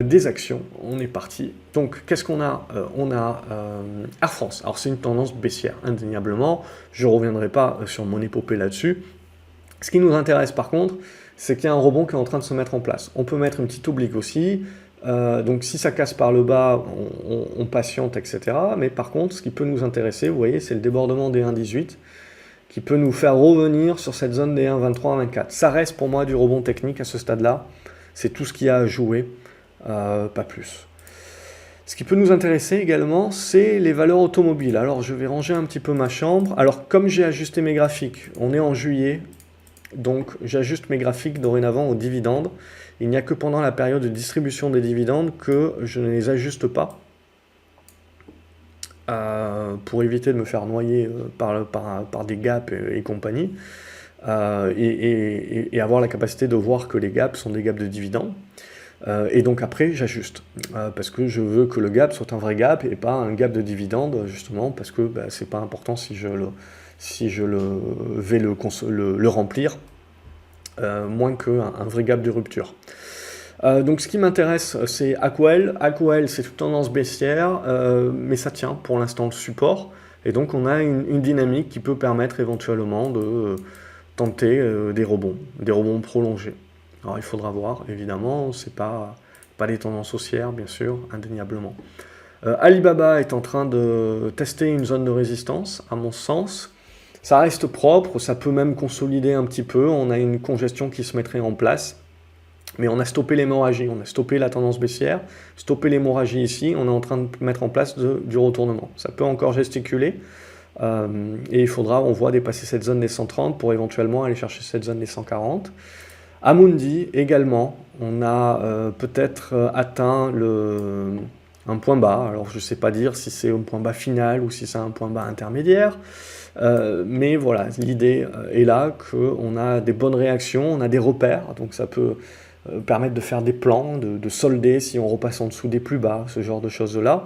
des actions. On est parti. Donc, qu'est-ce qu'on a? On a Air France. Alors, c'est une tendance baissière, indéniablement. Je ne reviendrai pas sur mon épopée là-dessus. Ce qui nous intéresse, par contre, c'est qu'il y a un rebond qui est en train de se mettre en place. On peut mettre une petite oblique aussi. Donc, si ça casse par le bas, on patiente, etc. Mais par contre, ce qui peut nous intéresser, vous voyez, c'est le débordement des 1,18 qui peut nous faire revenir sur cette zone des 1,23 à 24. Ça reste pour moi du rebond technique à ce stade-là. C'est tout ce qu'il y a à jouer, pas plus. Ce qui peut nous intéresser également, c'est les valeurs automobiles. Alors, je vais ranger un petit peu ma chambre. Alors, comme j'ai ajusté mes graphiques, on est en juillet, donc j'ajuste mes graphiques dorénavant aux dividendes. Il n'y a que pendant la période de distribution des dividendes que je ne les ajuste pas. Pour éviter de me faire noyer par des gaps et compagnie, et avoir la capacité de voir que les gaps sont des gaps de dividendes. Et donc après, j'ajuste, parce que je veux que le gap soit un vrai gap et pas un gap de dividendes, justement, parce que c'est pas important si je vais le remplir, moins qu'un vrai gap de rupture. Donc ce qui m'intéresse, c'est Aquel. Aquel, c'est toute tendance baissière, mais ça tient pour l'instant le support. Et donc on a une dynamique qui peut permettre éventuellement de tenter des rebonds prolongés. Alors il faudra voir, évidemment, c'est pas des tendances haussières, bien sûr, indéniablement. Alibaba est en train de tester une zone de résistance, à mon sens. Ça reste propre, ça peut même consolider un petit peu. On a une congestion qui se mettrait en place. Mais on a stoppé l'hémorragie, on a stoppé la tendance baissière, stoppé l'hémorragie ici, on est en train de mettre en place du retournement. Ça peut encore gesticuler, et il faudra, on voit, dépasser cette zone des 130 pour éventuellement aller chercher cette zone des 140. Amundi également, on a peut-être atteint un point bas. Alors je ne sais pas dire si c'est un point bas final ou si c'est un point bas intermédiaire. Mais voilà, l'idée est là qu'on a des bonnes réactions, on a des repères, donc ça peut permettre de faire des plans, de solder si on repasse en dessous des plus bas, ce genre de choses-là,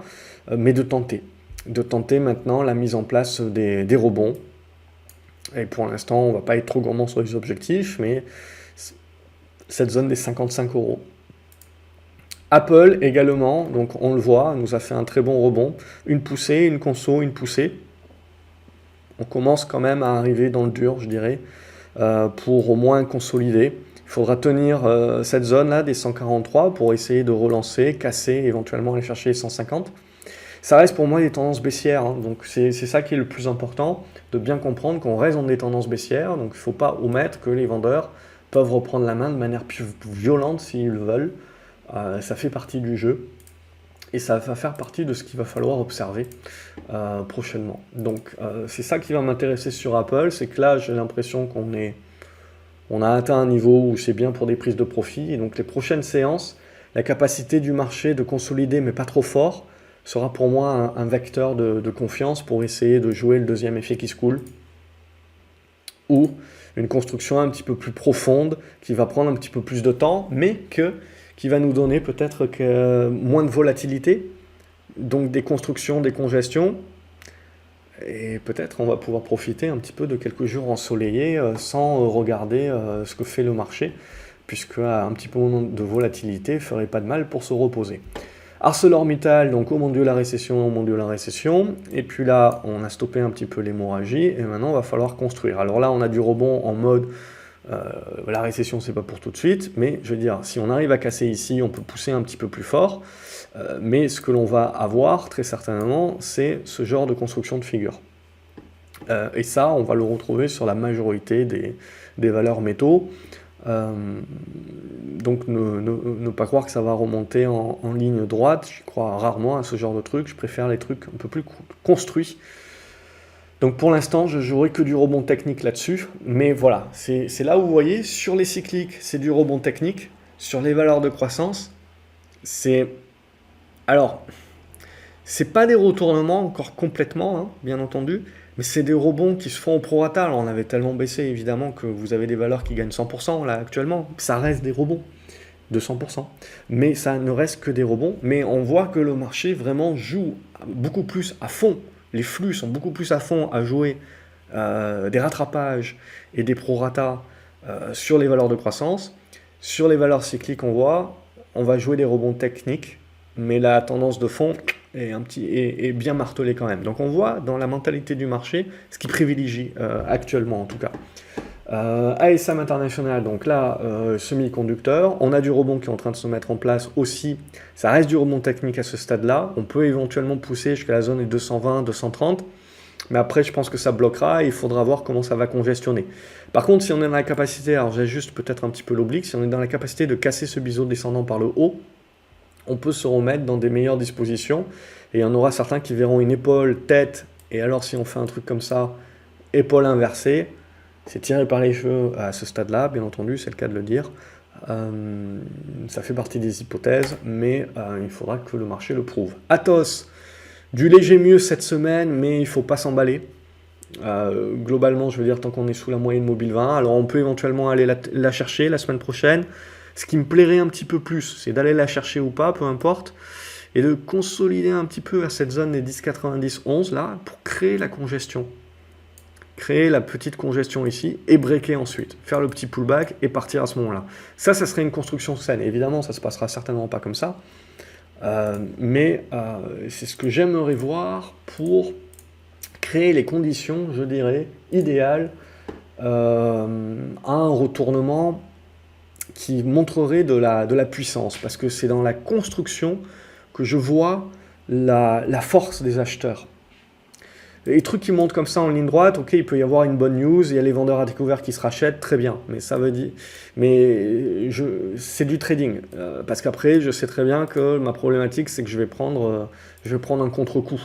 mais de tenter maintenant la mise en place des rebonds. Et pour l'instant, on ne va pas être trop gourmand sur les objectifs, mais cette zone des 55 €. Apple également, donc on le voit, nous a fait un très bon rebond, une poussée, une conso, une poussée. On commence quand même à arriver dans le dur, je dirais, pour au moins consolider. Il faudra tenir cette zone-là des 143 pour essayer de relancer, casser, éventuellement aller chercher les 150. Ça reste pour moi des tendances baissières, hein, donc c'est ça qui est le plus important, de bien comprendre qu'on reste dans des tendances baissières, donc il ne faut pas omettre que les vendeurs peuvent reprendre la main de manière plus violente s'ils le veulent. Ça fait partie du jeu. Et ça va faire partie de ce qu'il va falloir observer prochainement. Donc c'est ça qui va m'intéresser sur Apple, c'est que là j'ai l'impression on a atteint un niveau où c'est bien pour des prises de profit. Et donc les prochaines séances, la capacité du marché de consolider mais pas trop fort, sera pour moi un vecteur de confiance pour essayer de jouer le deuxième effet qui se coule. Ou une construction un petit peu plus profonde, qui va prendre un petit peu plus de temps, mais qui va nous donner peut-être moins de volatilité, donc des constructions, des congestions, et peut-être on va pouvoir profiter un petit peu de quelques jours ensoleillés sans regarder ce que fait le marché, puisque un petit peu de volatilité ne ferait pas de mal pour se reposer. ArcelorMittal, donc au mon Dieu la récession, et puis là on a stoppé un petit peu l'hémorragie, et maintenant il va falloir construire. Alors là on a du rebond en mode la récession c'est pas pour tout de suite, mais je veux dire, si on arrive à casser ici, on peut pousser un petit peu plus fort, mais ce que l'on va avoir très certainement, c'est ce genre de construction de figure. Et ça, on va le retrouver sur la majorité des valeurs métaux. Donc ne pas croire que ça va remonter en ligne droite, je crois rarement à ce genre de truc, je préfère les trucs un peu plus construits. Donc pour l'instant, je jouerai que du rebond technique là-dessus, mais voilà, c'est là où vous voyez, sur les cycliques, c'est du rebond technique, sur les valeurs de croissance, alors, c'est pas des retournements encore complètement, hein, bien entendu, mais c'est des rebonds qui se font au prorata. Alors on avait tellement baissé, évidemment, que vous avez des valeurs qui gagnent 100% là actuellement, ça reste des rebonds de 100%, mais ça ne reste que des rebonds, mais on voit que le marché vraiment joue beaucoup plus à fond. Les flux sont beaucoup plus à fond à jouer des rattrapages et des prorata sur les valeurs de croissance. Sur les valeurs cycliques, on voit on va jouer des rebonds techniques, mais la tendance de fond est bien martelée quand même. Donc on voit dans la mentalité du marché ce qui privilégie actuellement en tout cas. ASM International, donc là, semi-conducteur. On a du rebond qui est en train de se mettre en place aussi. Ça reste du rebond technique à ce stade-là. On peut éventuellement pousser jusqu'à la zone des 220, 230. Mais après, je pense que ça bloquera et il faudra voir comment ça va congestionner. Par contre, si on est dans la capacité, alors j'ajuste peut-être un petit peu l'oblique, si on est dans la capacité de casser ce biseau descendant par le haut, on peut se remettre dans des meilleures dispositions. Et il y en aura certains qui verront une épaule, tête, et alors si on fait un truc comme ça, épaule inversée, c'est tiré par les cheveux à ce stade-là, bien entendu, c'est le cas de le dire. Ça fait partie des hypothèses, mais il faudra que le marché le prouve. Atos, du léger mieux cette semaine, mais il ne faut pas s'emballer. Globalement, je veux dire, tant qu'on est sous la moyenne mobile 20, alors on peut éventuellement aller la chercher la semaine prochaine. Ce qui me plairait un petit peu plus, c'est d'aller la chercher ou pas, peu importe, et de consolider un petit peu vers cette zone des 10,90-11 là, pour créer la congestion. Créer la petite congestion ici et breaker ensuite, faire le petit pullback et partir à ce moment-là. Ça serait une construction saine. Évidemment, ça se passera certainement pas comme ça, mais c'est ce que j'aimerais voir pour créer les conditions, je dirais, idéales à un retournement qui montrerait de la puissance, parce que c'est dans la construction que je vois la force des acheteurs. Les trucs qui montent comme ça en ligne droite, ok, il peut y avoir une bonne news, il y a les vendeurs à découvert qui se rachètent, très bien, mais ça veut dire, c'est du trading, parce qu'après, je sais très bien que ma problématique, c'est que je vais prendre un contre-coup.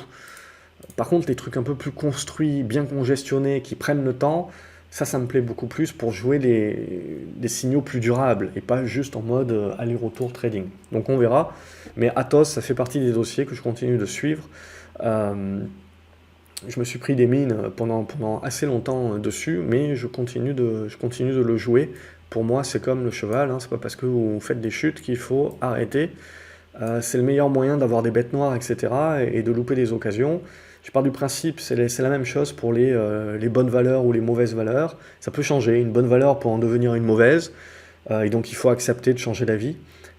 Par contre, les trucs un peu plus construits, bien congestionnés, qui prennent le temps, ça me plaît beaucoup plus pour jouer des signaux plus durables, et pas juste en mode aller-retour trading. Donc on verra, mais Atos, ça fait partie des dossiers que je continue de suivre. Je me suis pris des mines pendant assez longtemps dessus, mais je continue de le jouer. Pour moi, c'est comme le cheval, hein, c'est pas parce que vous faites des chutes qu'il faut arrêter. C'est le meilleur moyen d'avoir des bêtes noires, etc. et de louper des occasions. Je pars du principe, c'est la même chose pour les bonnes valeurs ou les mauvaises valeurs. Ça peut changer, une bonne valeur peut en devenir une mauvaise, et donc il faut accepter de changer d'avis.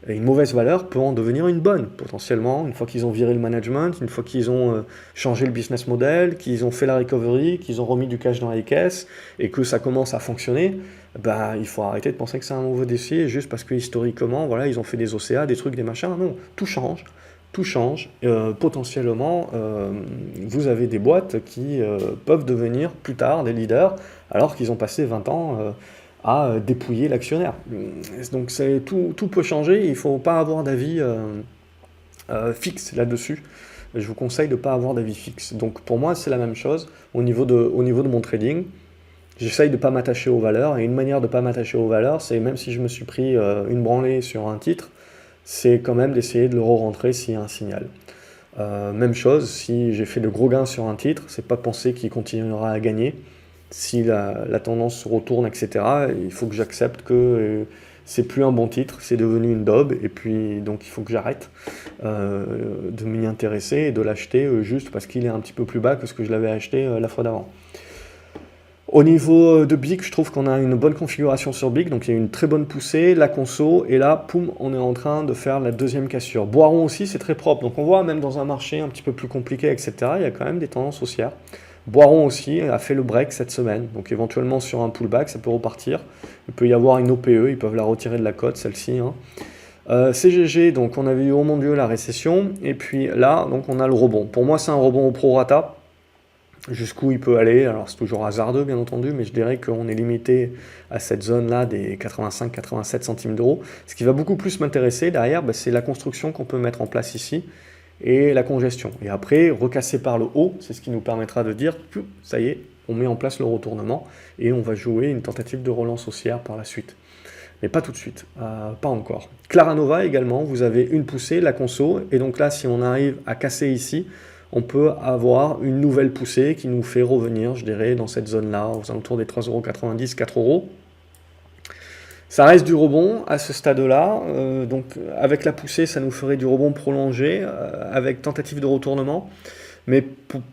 Et une mauvaise valeur peut en devenir une bonne, potentiellement, une fois qu'ils ont viré le management, une fois qu'ils ont changé le business model, qu'ils ont fait la recovery, qu'ils ont remis du cash dans les caisses, et que ça commence à fonctionner, bah, il faut arrêter de penser que c'est un mauvais dossier, juste parce que historiquement, voilà, ils ont fait des OCA, des trucs, des machins. Non, tout change. Tout change. Potentiellement, vous avez des boîtes qui peuvent devenir plus tard des leaders, alors qu'ils ont passé 20 ans à dépouiller l'actionnaire. Donc tout peut changer, il ne faut pas avoir d'avis fixe là-dessus. Je vous conseille de ne pas avoir d'avis fixe. Donc pour moi, c'est la même chose au niveau de mon trading. J'essaye de ne pas m'attacher aux valeurs, et une manière de ne pas m'attacher aux valeurs, c'est même si je me suis pris une branlée sur un titre, c'est quand même d'essayer de le re-rentrer s'il y a un signal. Même chose, si j'ai fait de gros gains sur un titre, c'est pas penser qu'il continuera à gagner. Si la tendance se retourne, etc., il faut que j'accepte que c'est plus un bon titre, c'est devenu une daube, et puis donc il faut que j'arrête de m'y intéresser et de l'acheter juste parce qu'il est un petit peu plus bas que ce que je l'avais acheté la fois d'avant. Au niveau de BIC, je trouve qu'on a une bonne configuration sur BIC, donc il y a une très bonne poussée, la conso, et là, poum, on est en train de faire la deuxième cassure. Boiron aussi, c'est très propre, donc on voit même dans un marché un petit peu plus compliqué, etc., il y a quand même des tendances haussières. Boiron aussi a fait le break cette semaine, donc éventuellement sur un pullback, ça peut repartir. Il peut y avoir une OPE, ils peuvent la retirer de la cote, celle-ci. Hein. CGG, donc on avait eu, oh mon Dieu, la récession, et puis là, donc on a le rebond. Pour moi, c'est un rebond au prorata. Jusqu'où il peut aller, alors c'est toujours hasardeux bien entendu, mais je dirais qu'on est limité à cette zone-là des 85-87 centimes d'euros. Ce qui va beaucoup plus m'intéresser derrière, c'est la construction qu'on peut mettre en place ici et la congestion. Et après, recasser par le haut, c'est ce qui nous permettra de dire, ça y est, on met en place le retournement et on va jouer une tentative de relance haussière par la suite. Mais pas tout de suite, pas encore. Claranova également, vous avez une poussée, la conso, et donc là, si on arrive à casser ici, on peut avoir une nouvelle poussée qui nous fait revenir, je dirais, dans cette zone-là, aux alentours des 3,90 €, 4 €. Ça reste du rebond à ce stade-là, donc avec la poussée, ça nous ferait du rebond prolongé, avec tentative de retournement, mais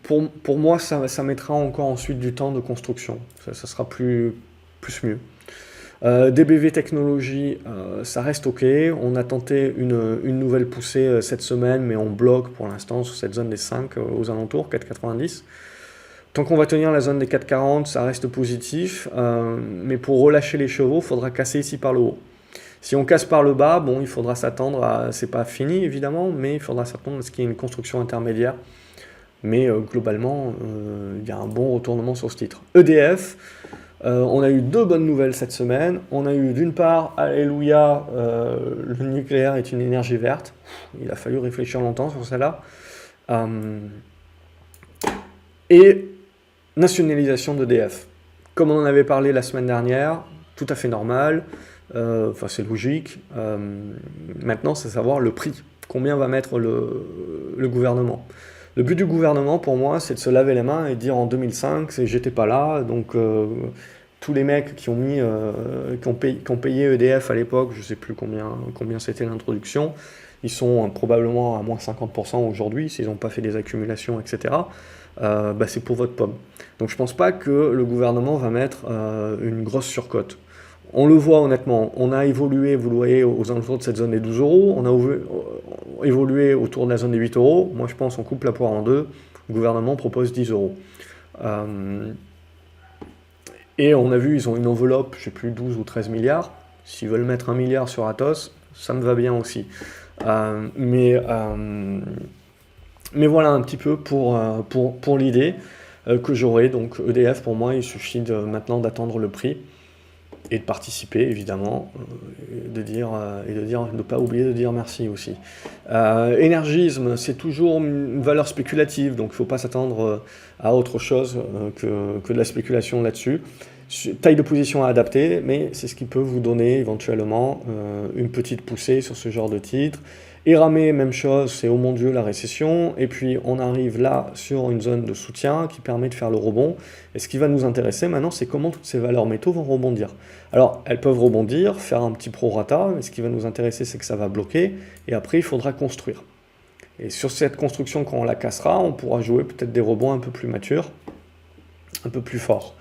pour moi, ça mettra encore ensuite du temps de construction, ça sera plus mieux. DBV Technologies, ça reste OK. On a tenté une nouvelle poussée cette semaine, mais on bloque pour l'instant sur cette zone des 5 aux alentours, 4,90. Tant qu'on va tenir la zone des 4,40, ça reste positif. Mais pour relâcher les chevaux, il faudra casser ici par le haut. Si on casse par le bas, bon, il faudra s'attendre à... C'est pas fini, évidemment, mais il faudra s'attendre à ce qu'il y ait une construction intermédiaire. Mais globalement, il y a un bon retournement sur ce titre. EDF, on a eu 2 bonnes nouvelles cette semaine. On a eu d'une part, alléluia, le nucléaire est une énergie verte. Il a fallu réfléchir longtemps sur celle-là. Et nationalisation d'EDF. Comme on en avait parlé la semaine dernière, tout à fait normal. Enfin, c'est logique. Maintenant, c'est savoir le prix. Combien va mettre le gouvernement. Le but du gouvernement, pour moi, c'est de se laver les mains et de dire en 2005, j'étais pas là, donc tous les mecs qui ont payé EDF à l'époque, je sais plus combien c'était l'introduction, ils sont probablement à moins 50% aujourd'hui, s'ils n'ont pas fait des accumulations, etc. C'est pour votre pomme. Donc je pense pas que le gouvernement va mettre une grosse surcote. On le voit honnêtement, on a évolué, vous le voyez, aux alentours de cette zone des 12 euros, on a évolué autour de la zone des 8 euros. Moi je pense qu'on coupe la poire en deux, le gouvernement propose 10 euros. Et on a vu, ils ont une enveloppe, je sais plus, 12 ou 13 milliards. S'ils veulent mettre 1 milliard sur Atos, ça me va bien aussi. Mais voilà un petit peu pour l'idée que j'aurai. Donc EDF, pour moi, il suffit maintenant d'attendre le prix. Et de participer, évidemment, et de ne pas oublier de dire merci aussi. Énergisme, c'est toujours une valeur spéculative, donc il ne faut pas s'attendre à autre chose que de la spéculation là-dessus. Taille de position à adapter, mais c'est ce qui peut vous donner éventuellement une petite poussée sur ce genre de titre. Eramet, même chose, c'est oh mon Dieu la récession, et puis on arrive là sur une zone de soutien qui permet de faire le rebond. Et ce qui va nous intéresser maintenant, c'est comment toutes ces valeurs métaux vont rebondir. Alors, elles peuvent rebondir, faire un petit prorata, mais ce qui va nous intéresser, c'est que ça va bloquer, et après, il faudra construire. Et sur cette construction, quand on la cassera, on pourra jouer peut-être des rebonds un peu plus matures, un peu plus forts.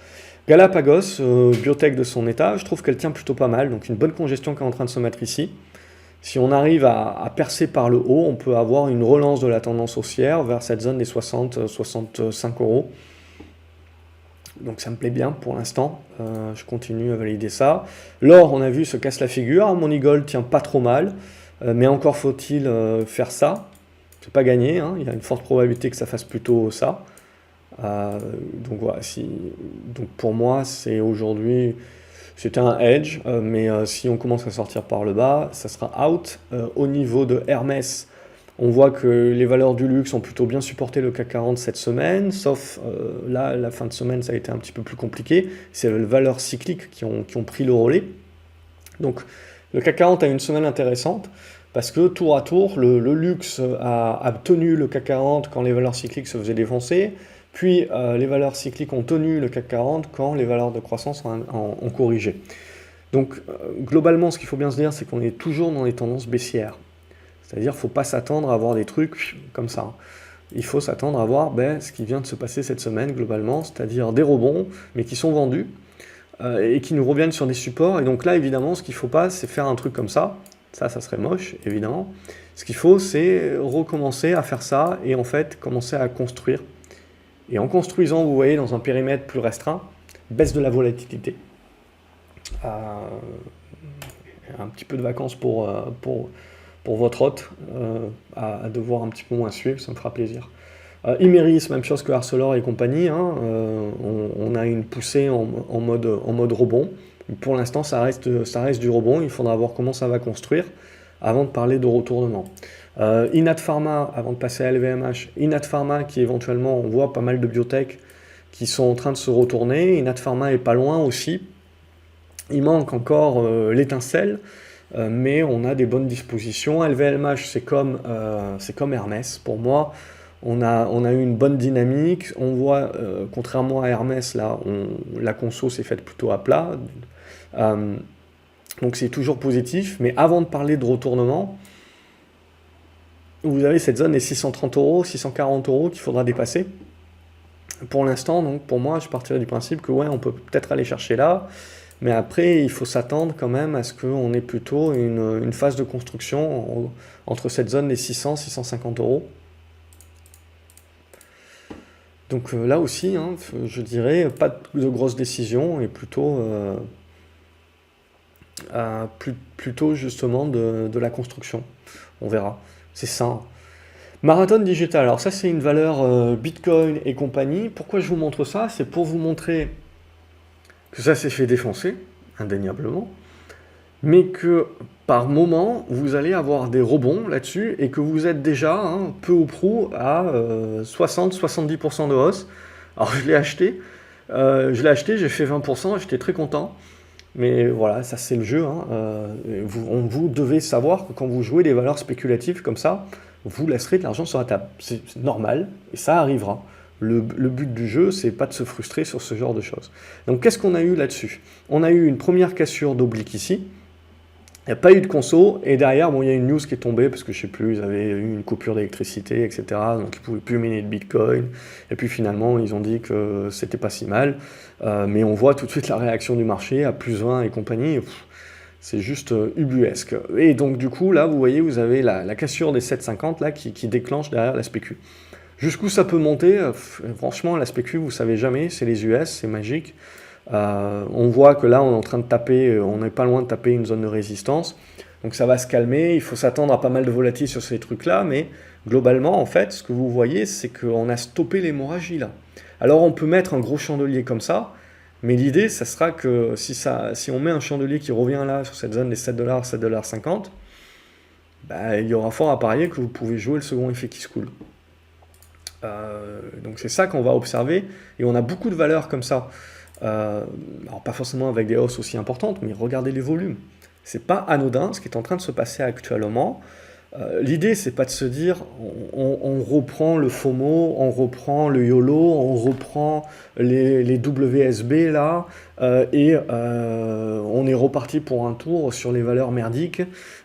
Galapagos, biotech de son état, je trouve qu'elle tient plutôt pas mal, donc une bonne congestion qui est en train de se mettre ici. Si on arrive à percer par le haut, on peut avoir une relance de la tendance haussière vers cette zone des 60-65 euros. Donc ça me plaît bien pour l'instant, je continue à valider ça. L'or, on a vu, se casse la figure, Monigold tient pas trop mal, mais encore faut-il faire ça. C'est pas gagné, hein. Il y a une forte probabilité que ça fasse plutôt ça. Donc voilà, donc pour moi, c'est aujourd'hui... C'était un edge, mais si on commence à sortir par le bas, ça sera out. Au niveau de Hermès, on voit que les valeurs du luxe ont plutôt bien supporté le CAC 40 cette semaine, sauf là, la fin de semaine, ça a été un petit peu plus compliqué. C'est les valeurs cycliques qui ont pris le relais. Donc le CAC 40 a une semaine intéressante, parce que tour à tour, le luxe a tenu le CAC 40 quand les valeurs cycliques se faisaient défoncer. Puis les valeurs cycliques ont tenu le CAC 40 quand les valeurs de croissance ont corrigé. Donc globalement, ce qu'il faut bien se dire, c'est qu'on est toujours dans les tendances baissières. C'est-à-dire qu'il ne faut pas s'attendre à avoir des trucs comme ça. Il faut s'attendre à voir ce qui vient de se passer cette semaine globalement, c'est-à-dire des rebonds, mais qui sont vendus, et qui nous reviennent sur des supports. Et donc là, évidemment, ce qu'il ne faut pas, c'est faire un truc comme ça. Ça serait moche, évidemment. Ce qu'il faut, c'est recommencer à faire ça, et en fait, commencer à construire. Et en construisant, vous voyez, dans un périmètre plus restreint, baisse de la volatilité. Un petit peu de vacances pour votre hôte, à devoir un petit peu moins suivre, ça me fera plaisir. Imerys, même chose que Arcelor et compagnie, hein, on a une poussée en mode rebond. Pour l'instant, ça reste du rebond, il faudra voir comment ça va construire avant de parler de retournement. Inat Pharma, avant de passer à LVMH, Inat Pharma qui éventuellement, on voit pas mal de biotech qui sont en train de se retourner, Inat Pharma est pas loin aussi, il manque encore l'étincelle, mais on a des bonnes dispositions. LVMH c'est comme Hermès, pour moi on a eu une bonne dynamique, on voit, contrairement à Hermès, là, la conso s'est faite plutôt à plat, donc c'est toujours positif, mais avant de parler de retournement, vous avez cette zone des 630 euros, 640 euros qu'il faudra dépasser. Pour l'instant, donc pour moi, je partirais du principe que ouais, on peut peut-être aller chercher là. Mais après, il faut s'attendre quand même à ce qu'on ait plutôt une phase de construction entre cette zone des 600-650 euros. Donc là aussi, hein, je dirais, pas de grosses décisions et plutôt justement de la construction. On verra. C'est ça, hein. Marathon Digital, alors ça c'est une valeur Bitcoin et compagnie. Pourquoi je vous montre ça? C'est pour vous montrer que ça s'est fait défoncer, indéniablement, mais que par moment, vous allez avoir des rebonds là-dessus et que vous êtes déjà, hein, peu ou prou à 60-70% de hausse. Alors je l'ai acheté, j'ai fait 20%, j'étais très content. Mais voilà, ça c'est le jeu, hein. Vous devez savoir que quand vous jouez des valeurs spéculatives comme ça, vous laisserez de l'argent sur la table. C'est normal, et ça arrivera. Le but du jeu, c'est pas de se frustrer sur ce genre de choses. Donc qu'est-ce qu'on a eu là-dessus? On a eu une première cassure d'oblique ici. Il n'y a pas eu de conso, et derrière, bon, il y a une news qui est tombée, parce que je sais plus, ils avaient eu une coupure d'électricité, etc. Donc ils ne pouvaient plus miner de Bitcoin. Et puis finalement, ils ont dit que c'était pas si mal. Mais on voit tout de suite la réaction du marché à plus 20 et compagnie. C'est juste ubuesque. Et donc du coup, là, vous voyez, vous avez la cassure des 7,50 là, qui déclenche derrière la spécu. Jusqu'où ça peut monter? Franchement, la spécu, vous savez jamais, c'est les US, c'est magique. On voit que là, on est en train de taper, on n'est pas loin de taper une zone de résistance. Donc ça va se calmer, il faut s'attendre à pas mal de volatilité sur ces trucs-là, mais globalement, en fait, ce que vous voyez, c'est qu'on a stoppé l'hémorragie là. Alors on peut mettre un gros chandelier comme ça, mais l'idée, ça sera que si on met un chandelier qui revient là, sur cette zone des 7$, 7,50$, bah, il y aura fort à parier que vous pouvez jouer le second effet qui se coule. Donc c'est ça qu'on va observer, et on a beaucoup de valeurs comme ça. Alors pas forcément avec des hausses aussi importantes, mais regardez les volumes. C'est pas anodin ce qui est en train de se passer actuellement. L'idée, c'est pas de se dire on reprend le FOMO, on reprend le YOLO, on reprend les WSB là, et on est reparti pour un tour sur les valeurs merdiques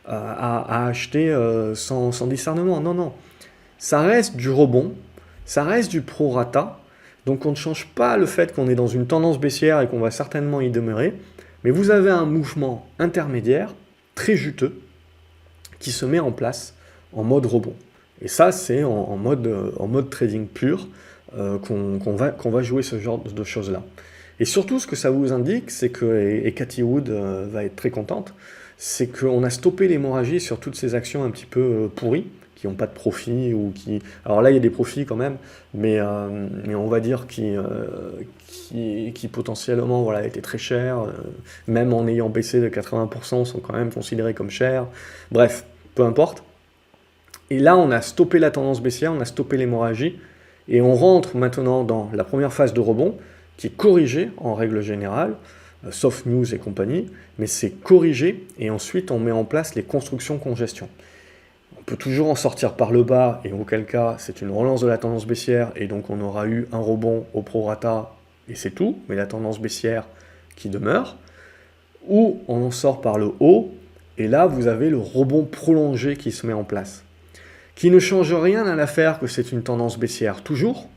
à acheter sans discernement. Non, non. Ça reste du rebond, ça reste du prorata. Donc on ne change pas le fait qu'on est dans une tendance baissière et qu'on va certainement y demeurer, mais vous avez un mouvement intermédiaire très juteux qui se met en place en mode rebond. Et ça, c'est en mode trading pur qu'on va jouer ce genre de choses-là. Et surtout, ce que ça vous indique, c'est que, et Cathy Wood va être très contente, c'est qu'on a stoppé l'hémorragie sur toutes ces actions un petit peu pourries, qui n'ont pas de profit, ou qui... Alors là, il y a des profits quand même, mais on va dire qui potentiellement voilà, étaient très chers, même en ayant baissé de 80%, sont quand même considérés comme chers. Bref, peu importe. Et là, on a stoppé la tendance baissière, on a stoppé l'hémorragie, et on rentre maintenant dans la première phase de rebond, qui est corrigée en règle générale, sauf news et compagnie, mais c'est corrigé, et ensuite on met en place les constructions congestion. On peut toujours en sortir par le bas, et auquel cas c'est une relance de la tendance baissière, et donc on aura eu un rebond au prorata, et c'est tout, mais la tendance baissière qui demeure, ou on en sort par le haut, et là vous avez le rebond prolongé qui se met en place, qui ne change rien à l'affaire que c'est une tendance baissière toujours.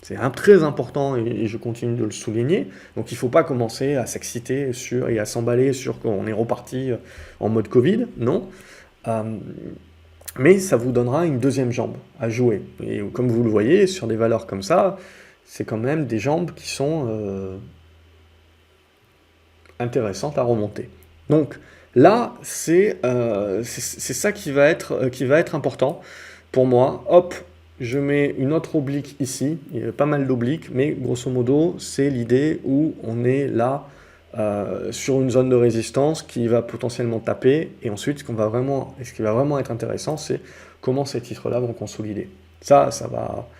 C'est très important et je continue de le souligner. Donc il ne faut pas commencer à s'exciter et à s'emballer sur qu'on est reparti en mode Covid, non. Mais ça vous donnera une deuxième jambe à jouer. Et comme vous le voyez, sur des valeurs comme ça, c'est quand même des jambes qui sont intéressantes à remonter. Donc là, c'est ça qui va être important pour moi. Hop, je mets une autre oblique ici, il y a pas mal d'obliques, mais grosso modo, c'est l'idée où on est là sur une zone de résistance qui va potentiellement taper, et ensuite ce qui va vraiment être intéressant, c'est comment ces titres-là vont consolider. Ça sera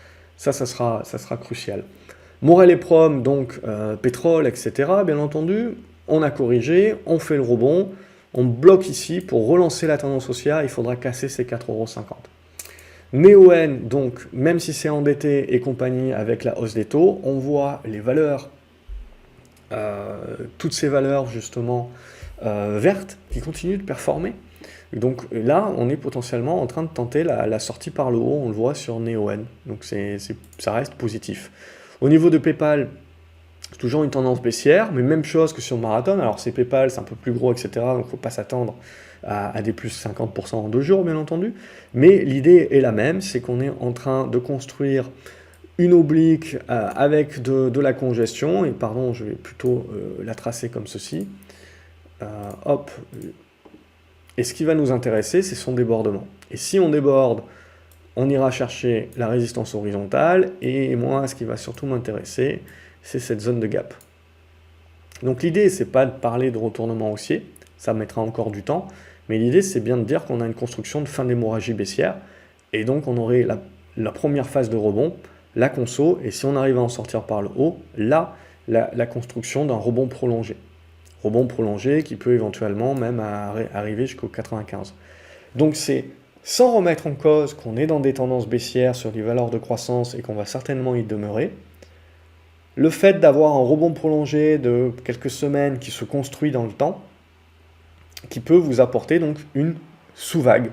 crucial. Morel et Prom, donc pétrole, etc. Bien entendu, on a corrigé, on fait le rebond, on bloque ici, pour relancer la tendance haussière, il faudra casser ces 4,50 €. Neoen, donc, même si c'est endetté et compagnie avec la hausse des taux, on voit les valeurs, toutes ces valeurs justement vertes qui continuent de performer. Donc là, on est potentiellement en train de tenter la sortie par le haut, on le voit sur Neoen. Donc ça reste positif. Au niveau de PayPal, c'est toujours une tendance baissière, mais même chose que sur Marathon. Alors c'est PayPal, c'est un peu plus gros, etc. Donc il ne faut pas s'attendre à des plus 50% en 2 jours, bien entendu. Mais l'idée est la même, c'est qu'on est en train de construire une oblique avec de la congestion. Et pardon, je vais plutôt la tracer comme ceci. Hop. Et ce qui va nous intéresser, c'est son débordement. Et si on déborde, on ira chercher la résistance horizontale, et moi, ce qui va surtout m'intéresser, c'est cette zone de gap. Donc l'idée, c'est pas de parler de retournement haussier, ça mettra encore du temps, mais l'idée, c'est bien de dire qu'on a une construction de fin d'hémorragie baissière, et donc on aurait la première phase de rebond, la conso, et si on arrive à en sortir par le haut, là, la construction d'un rebond prolongé. Rebond prolongé qui peut éventuellement même arriver jusqu'au 95. Donc c'est sans remettre en cause qu'on est dans des tendances baissières sur les valeurs de croissance et qu'on va certainement y demeurer. Le fait d'avoir un rebond prolongé de quelques semaines qui se construit dans le temps, qui peut vous apporter donc une sous-vague.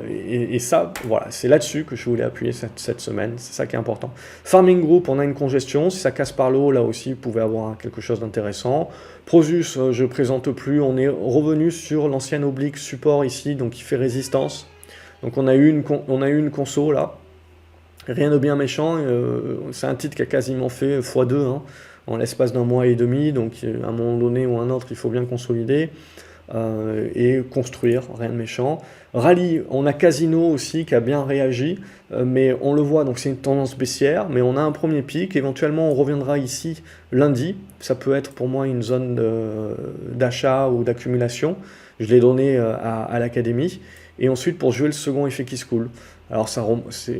Et ça, voilà, c'est là-dessus que je voulais appuyer cette semaine, c'est ça qui est important. Farming Group, on a une congestion, si ça casse par le haut, là aussi, vous pouvez avoir quelque chose d'intéressant. Prosus, je ne présente plus, on est revenu sur l'ancienne oblique support ici, donc qui fait résistance. Donc on a eu une conso là, rien de bien méchant, c'est un titre qui a quasiment fait x2 hein, en l'espace d'un mois et demi, donc à un moment donné ou un autre, il faut bien consolider. Et construire, rien de méchant. Rallye, on a Casino aussi qui a bien réagi, mais on le voit, donc c'est une tendance baissière, mais on a un premier pic, éventuellement on reviendra ici lundi, ça peut être pour moi une zone d'achat ou d'accumulation, je l'ai donné à l'académie, et ensuite pour jouer le second effet qui se coule. Alors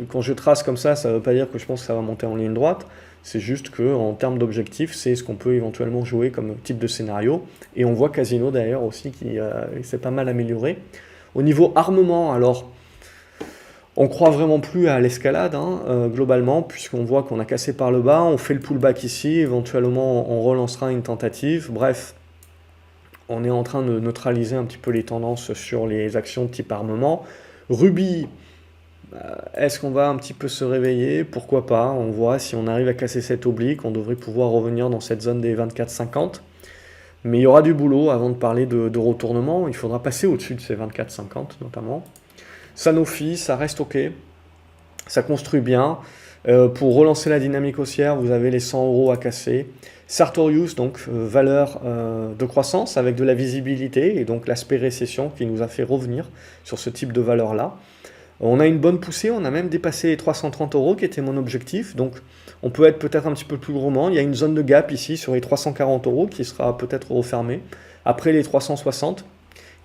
quand je trace comme ça ne veut pas dire que je pense que ça va monter en ligne droite, c'est juste qu'en termes d'objectifs, c'est ce qu'on peut éventuellement jouer comme type de scénario. Et on voit Casino d'ailleurs aussi qui s'est pas mal amélioré. Au niveau armement, alors, on croit vraiment plus à l'escalade globalement, puisqu'on voit qu'on a cassé par le bas, on fait le pullback ici, éventuellement on relancera une tentative. Bref, on est en train de neutraliser un petit peu les tendances sur les actions type armement. Ruby, est-ce qu'on va un petit peu se réveiller? Pourquoi pas? On voit si on arrive à casser cette oblique, on devrait pouvoir revenir dans cette zone des 24,50. Mais il y aura du boulot avant de parler de retournement. Il faudra passer au-dessus de ces 24,50 notamment. Sanofi, ça reste OK. Ça construit bien. Pour relancer la dynamique haussière, vous avez les 100 € à casser. Sartorius, donc valeur de croissance avec de la visibilité et donc l'aspect récession qui nous a fait revenir sur ce type de valeur-là. On a une bonne poussée, on a même dépassé les 330 € qui était mon objectif, donc on peut être peut-être un petit peu plus gourmand. Il y a une zone de gap ici sur les 340 € qui sera peut-être refermée. Après les 360,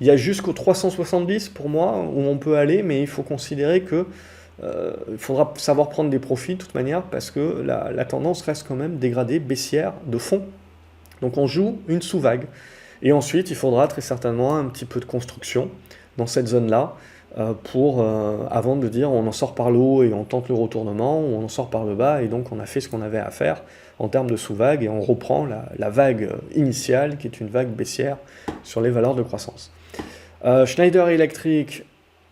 il y a jusqu'aux 370 pour moi où on peut aller, mais il faut considérer que il faudra savoir prendre des profits de toute manière parce que la tendance reste quand même dégradée, baissière de fond. Donc on joue une sous-vague. Et ensuite, il faudra très certainement un petit peu de construction dans cette zone-là. Avant de dire on en sort par le haut et on tente le retournement, ou on en sort par le bas et donc on a fait ce qu'on avait à faire en termes de sous-vague et on reprend la vague initiale qui est une vague baissière sur les valeurs de croissance. Schneider Electric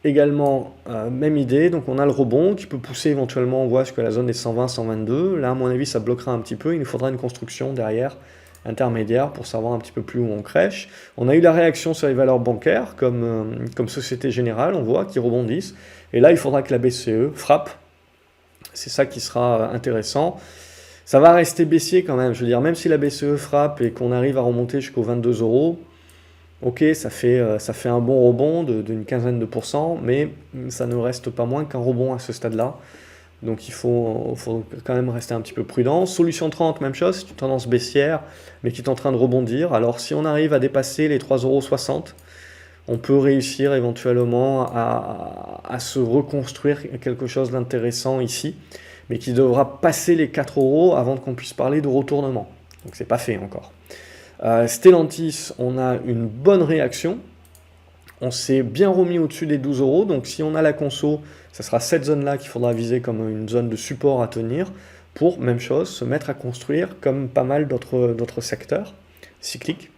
également, même idée, donc on a le rebond qui peut pousser éventuellement, on voit que la zone est 120-122, là à mon avis ça bloquera un petit peu, il nous faudra une construction derrière intermédiaire pour savoir un petit peu plus où on crèche. On a eu la réaction sur les valeurs bancaires comme Société Générale, on voit, qui rebondissent. Et là, il faudra que la BCE frappe. C'est ça qui sera intéressant. Ça va rester baissier quand même. Je veux dire, même si la BCE frappe et qu'on arrive à remonter jusqu'aux 22 €, ok, ça fait un bon rebond d'une quinzaine de pourcents, mais ça ne reste pas moins qu'un rebond à ce stade-là. Donc il faut quand même rester un petit peu prudent. Solution 30, même chose, c'est une tendance baissière, mais qui est en train de rebondir. Alors si on arrive à dépasser les 3,60 €, on peut réussir éventuellement à se reconstruire quelque chose d'intéressant ici, mais qui devra passer les 4 € avant qu'on puisse parler de retournement. Donc c'est pas fait encore. Stellantis, on a une bonne réaction. On s'est bien remis au-dessus des 12 €, donc si on a la conso, ça sera cette zone-là qu'il faudra viser comme une zone de support à tenir pour, même chose, se mettre à construire comme pas mal d'autres secteurs cycliques.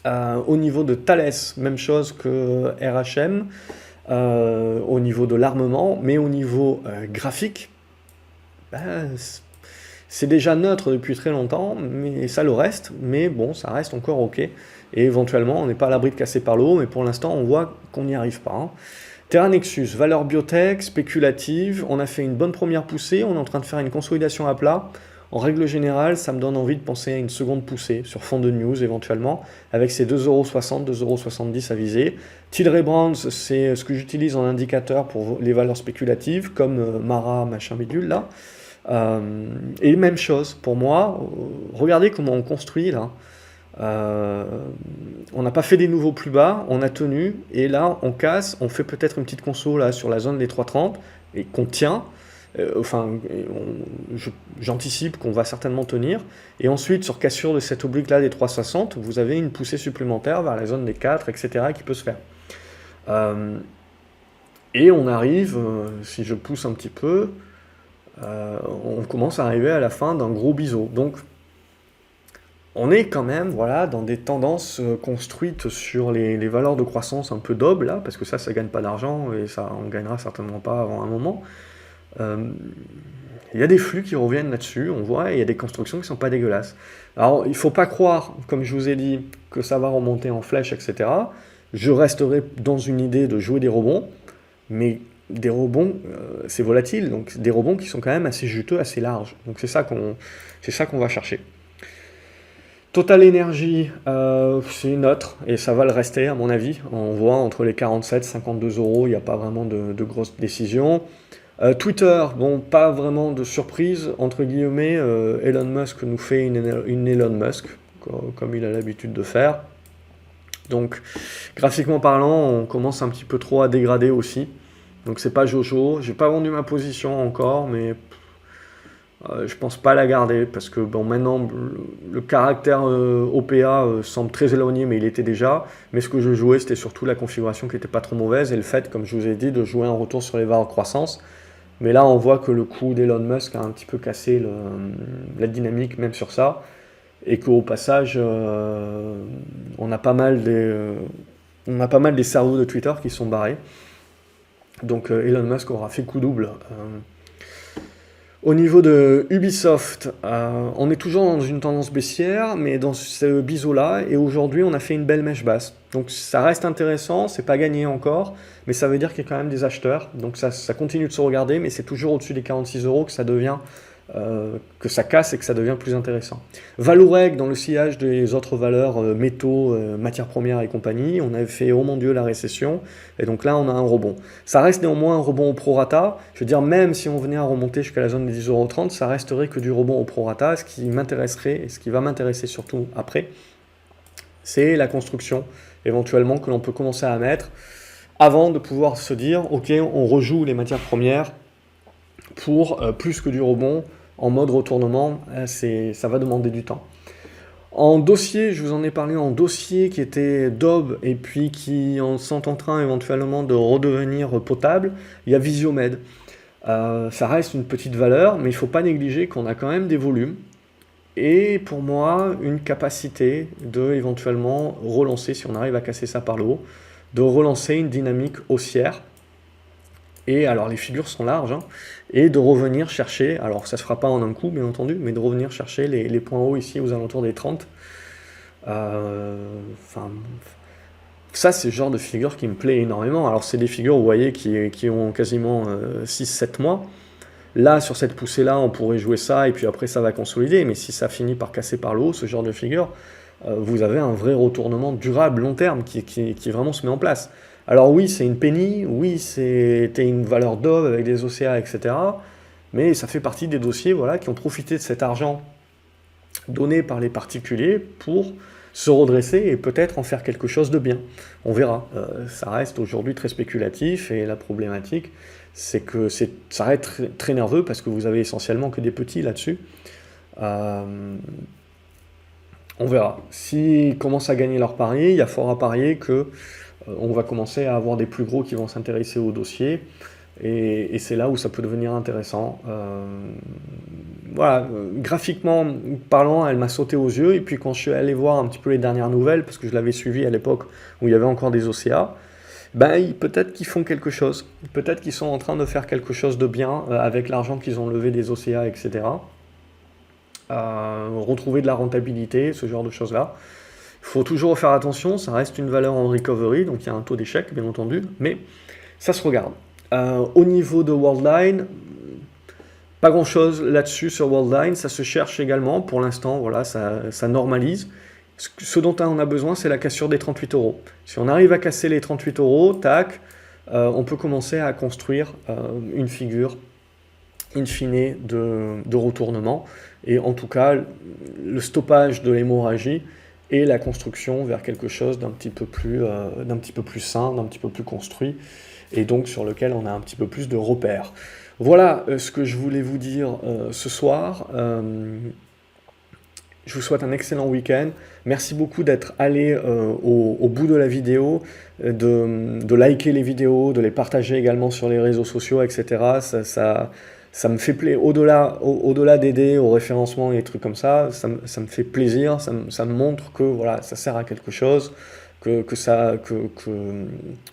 Au niveau de Thales, même chose que RHM, au niveau de l'armement, mais au niveau graphique, C'est déjà neutre depuis très longtemps, mais ça le reste, mais bon, ça reste encore ok. Et éventuellement, on n'est pas à l'abri de casser par le haut, mais pour l'instant, on voit qu'on n'y arrive pas, hein. Terra Nexus, valeur biotech, spéculative, on a fait une bonne première poussée, on est en train de faire une consolidation à plat. En règle générale, ça me donne envie de penser à une seconde poussée sur fond de news éventuellement, avec ces 2,60 €, 2,70 € à viser. Tilray Brands, c'est ce que j'utilise en indicateur pour les valeurs spéculatives, comme Mara, machin bidule là. Et même chose pour moi, regardez comment on construit là. Euh, on n'a pas fait des nouveaux plus bas, on a tenu, et là on casse, on fait peut-être une petite conso là sur la zone des 3,30 et qu'on tient. Enfin, j'anticipe qu'on va certainement tenir. Et ensuite, sur cassure de cette oblique là des 3,60, vous avez une poussée supplémentaire vers la zone des 4, etc. qui peut se faire. Et on arrive, si je pousse un petit peu, on commence à arriver à la fin d'un gros biseau. Donc, on est quand même voilà, dans des tendances construites sur les valeurs de croissance un peu d'aube, là, parce que ça gagne pas d'argent, et ça, on gagnera certainement pas avant un moment. Il y a des flux qui reviennent là-dessus, on voit, et il y a des constructions qui sont pas dégueulasses. Alors, il faut pas croire, comme je vous ai dit, que ça va remonter en flèche, etc. Je resterai dans une idée de jouer des rebonds, mais des rebonds, c'est volatile, donc des rebonds qui sont quand même assez juteux, assez larges. Donc c'est ça qu'on va chercher. Total Energy, c'est neutre, et ça va le rester à mon avis. On voit entre les 47 et 52 €, il n'y a pas vraiment de grosses décisions. Twitter, bon, pas vraiment de surprise, entre guillemets, Elon Musk nous fait une Elon Musk, comme il a l'habitude de faire. Donc, graphiquement parlant, on commence un petit peu trop à dégrader aussi. Donc c'est pas Jojo, j'ai pas vendu ma position encore, mais je pense pas la garder, parce que bon, maintenant, le caractère OPA semble très éloigné, mais il était déjà. Mais ce que je jouais, c'était surtout la configuration qui était pas trop mauvaise, et le fait, comme je vous ai dit, de jouer un retour sur les valeurs de croissance. Mais là, on voit que le coup d'Elon Musk a un petit peu cassé la dynamique, même sur ça, et qu'au passage, on a pas mal des cerveaux de Twitter qui sont barrés. Donc Elon Musk aura fait coup double. Au niveau de Ubisoft, on est toujours dans une tendance baissière, mais dans ce biseau-là, et aujourd'hui on a fait une belle mèche basse. Donc ça reste intéressant, c'est pas gagné encore, mais ça veut dire qu'il y a quand même des acheteurs. Donc ça continue de se regarder, mais c'est toujours au-dessus des 46 € que ça devient, que ça casse et que ça devient plus intéressant. Valoreg, dans le sillage des autres valeurs, métaux, matières premières et compagnie, on avait fait, oh mon Dieu, la récession, et donc là on a un rebond. Ça reste néanmoins un rebond au prorata, je veux dire, même si on venait à remonter jusqu'à la zone des 10,30 €, ça resterait que du rebond au prorata. Ce qui m'intéresserait, et ce qui va m'intéresser surtout après, c'est la construction, éventuellement, que l'on peut commencer à mettre, avant de pouvoir se dire, ok, on rejoue les matières premières pour plus que du rebond, en mode retournement, ça va demander du temps. En dossier, je vous en ai parlé en dossier qui était daube et puis qui sont en train éventuellement de redevenir potable, il y a Visiomed. Ça reste une petite valeur, mais il ne faut pas négliger qu'on a quand même des volumes. Et pour moi, une capacité de éventuellement relancer, si on arrive à casser ça par le haut, de relancer une dynamique haussière. Et alors les figures sont larges, hein, et de revenir chercher, alors ça ne se fera pas en un coup bien entendu, mais de revenir chercher les points hauts ici aux alentours des 30. Ça c'est le genre de figure qui me plaît énormément. Alors c'est des figures, vous voyez, qui ont quasiment 6-7 mois. Là, sur cette poussée-là, on pourrait jouer ça, et puis après ça va consolider, mais si ça finit par casser par le haut, ce genre de figure, vous avez un vrai retournement durable, long terme, qui vraiment se met en place. Alors oui, c'est une penny, oui, c'était une valeur d'OV avec des OCA, etc. Mais ça fait partie des dossiers voilà, qui ont profité de cet argent donné par les particuliers pour se redresser et peut-être en faire quelque chose de bien. On verra. Ça reste aujourd'hui très spéculatif, et la problématique, c'est que ça reste très, très nerveux parce que vous avez essentiellement que des petits là-dessus. On verra. S'ils commencent à gagner leur pari, il y a fort à parier que on va commencer à avoir des plus gros qui vont s'intéresser au dossier, et c'est là où ça peut devenir intéressant. Voilà, graphiquement parlant, elle m'a sauté aux yeux, et puis quand je suis allé voir un petit peu les dernières nouvelles, parce que je l'avais suivi à l'époque où il y avait encore des OCA, peut-être qu'ils font quelque chose, peut-être qu'ils sont en train de faire quelque chose de bien avec l'argent qu'ils ont levé des OCA, etc. retrouver de la rentabilité, ce genre de choses-là. Il faut toujours faire attention, ça reste une valeur en recovery, donc il y a un taux d'échec, bien entendu, mais ça se regarde. Au niveau de Worldline, pas grand-chose là-dessus sur Worldline, ça se cherche également, pour l'instant, voilà, ça normalise. Ce dont on a besoin, c'est la cassure des 38 euros. Si on arrive à casser les 38 euros, tac, on peut commencer à construire une figure in fine de retournement, et en tout cas, le stoppage de l'hémorragie et la construction vers quelque chose d'un petit peu plus sain, d'un petit peu plus construit, et donc sur lequel on a un petit peu plus de repères. Voilà ce que je voulais vous dire ce soir. Je vous souhaite un excellent week-end. Merci beaucoup d'être allé au bout de la vidéo, de liker les vidéos, de les partager également sur les réseaux sociaux, etc. Ça me fait plaisir, au-delà d'aider au référencement et des trucs comme ça, ça me fait plaisir, ça me montre que voilà, ça sert à quelque chose, que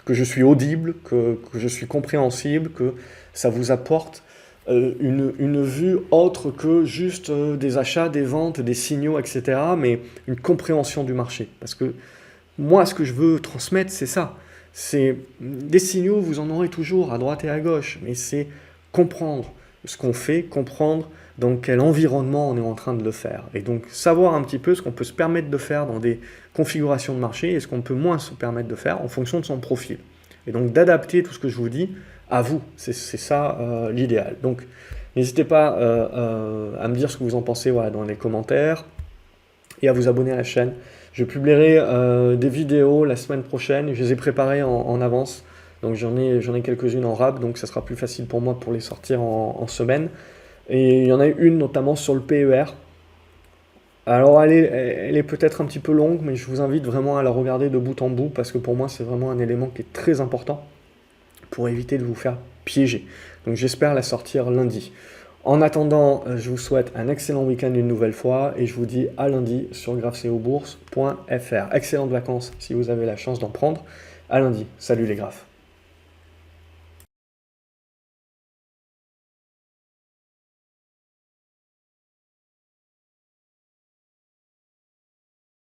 je suis audible, que je suis compréhensible, que ça vous apporte une vue autre que juste des achats, des ventes, des signaux, etc., mais une compréhension du marché. Parce que moi, ce que je veux transmettre, c'est ça. C'est des signaux, vous en aurez toujours à droite et à gauche, mais c'est comprendre ce qu'on fait, comprendre dans quel environnement on est en train de le faire. Et donc, savoir un petit peu ce qu'on peut se permettre de faire dans des configurations de marché et ce qu'on peut moins se permettre de faire en fonction de son profil. Et donc, d'adapter tout ce que je vous dis à vous. C'est ça l'idéal. Donc, n'hésitez pas à me dire ce que vous en pensez voilà, dans les commentaires et à vous abonner à la chaîne. Je publierai des vidéos la semaine prochaine. Je les ai préparées en avance. Donc, j'en ai quelques-unes en rab. Donc, ça sera plus facile pour moi pour les sortir en semaine. Et il y en a une notamment sur le PER. Alors, elle est peut-être un petit peu longue, mais je vous invite vraiment à la regarder de bout en bout parce que pour moi, c'est vraiment un élément qui est très important pour éviter de vous faire piéger. Donc j'espère la sortir lundi. En attendant, je vous souhaite un excellent week-end une nouvelle fois et je vous dis à lundi sur graphceobourse.fr. Excellentes vacances si vous avez la chance d'en prendre. À lundi. Salut les graphes.